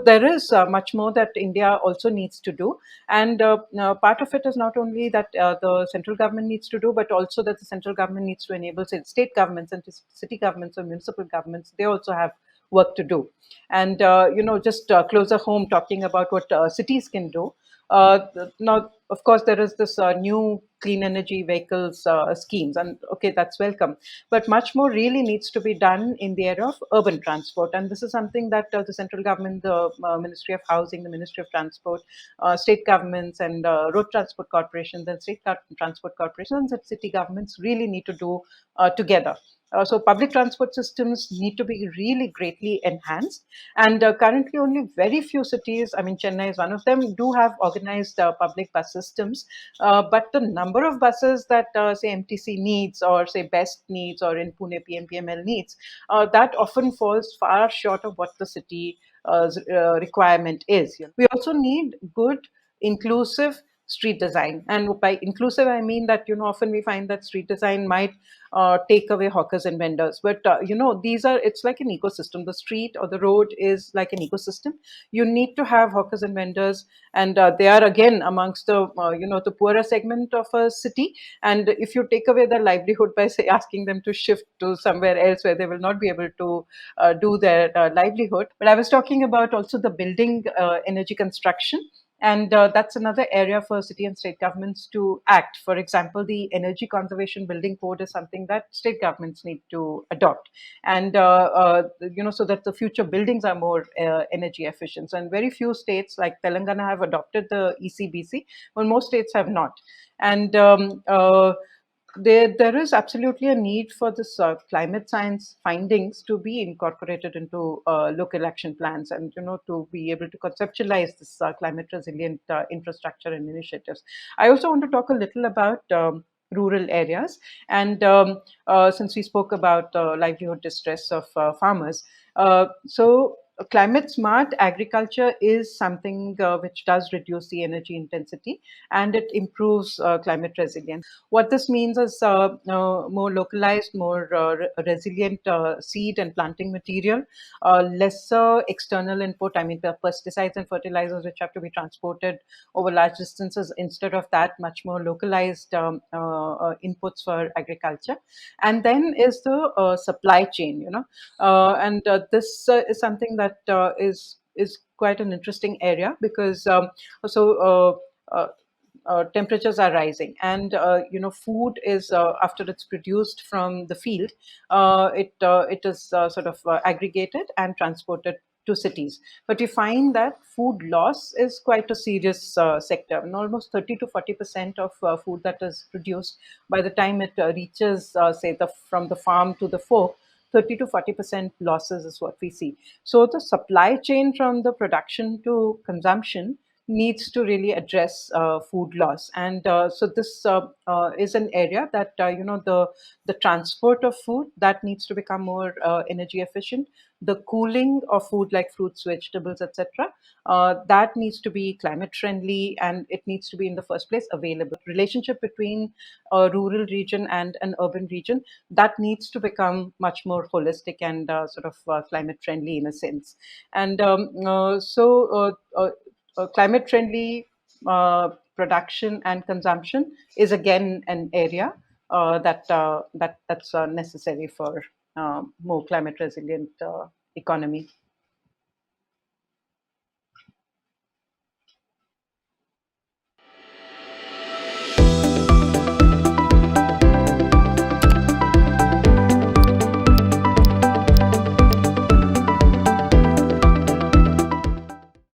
there is much more that India also needs to do. And part of it is not only that the central government needs to do, but also that the central government needs to enable state governments and city governments or municipal governments. They also have work to do. And, just closer home, talking about what cities can do. Now, of course, there is this new clean energy vehicles schemes, and okay, that's welcome. But much more really needs to be done in the area of urban transport, and this is something that the central government, the Ministry of Housing, the Ministry of Transport, state governments, and road transport corporations, and state transport corporations, and city governments really need to do together. So public transport systems need to be really greatly enhanced. And currently, only very few cities, I mean, Chennai is one of them, do have organized public bus systems. But the number of buses that, say, MTC needs, or say, BEST needs, or in Pune, PMPML needs, that often falls far short of what the city requirement is. We also need good, inclusive street design. And by inclusive, I mean that, often we find that street design might take away hawkers and vendors. But, it's like an ecosystem. The street or the road is like an ecosystem. You need to have hawkers and vendors, and they are again amongst the, the poorer segment of a city. And if you take away their livelihood by, say, asking them to shift to somewhere else where they will not be able to do their livelihood. But I was talking about also the building energy construction. And that's another area for city and state governments to act. For example, the Energy Conservation Building Code is something that state governments need to adopt, and so that the future buildings are more energy efficient. And very few states like Telangana have adopted the ECBC, while most states have not. And there is absolutely a need for this climate science findings to be incorporated into local action plans, and to be able to conceptualize this climate resilient infrastructure and initiatives. I also want to talk a little about rural areas, and since we spoke about livelihood distress of farmers, so climate smart agriculture is something which does reduce the energy intensity, and it improves climate resilience. What this means is more localized, more resilient seed and planting material, lesser external input. I mean, the pesticides and fertilizers which have to be transported over large distances. Instead of that, much more localized inputs for agriculture. And then is the supply chain. And this is something that is quite an interesting area, because so. Temperatures are rising, and food is, after it's produced from the field, it is sort of aggregated and transported to cities. But we find that food loss is quite a serious sector, and almost 30 to 40% of food that is produced, by the time it reaches, say, from the farm to the fork, 30 to 40% losses is what we see. So the supply chain from the production to consumption needs to really address food loss. And so this is an area that, the transport of food, that needs to become more energy efficient. The cooling of food like fruits, vegetables, etc., that needs to be climate friendly, and it needs to be, in the first place, available. Relationship between a rural region and an urban region, that needs to become much more holistic and sort of climate friendly in a sense. And climate friendly production and consumption is again an area that's necessary for more climate resilient economy.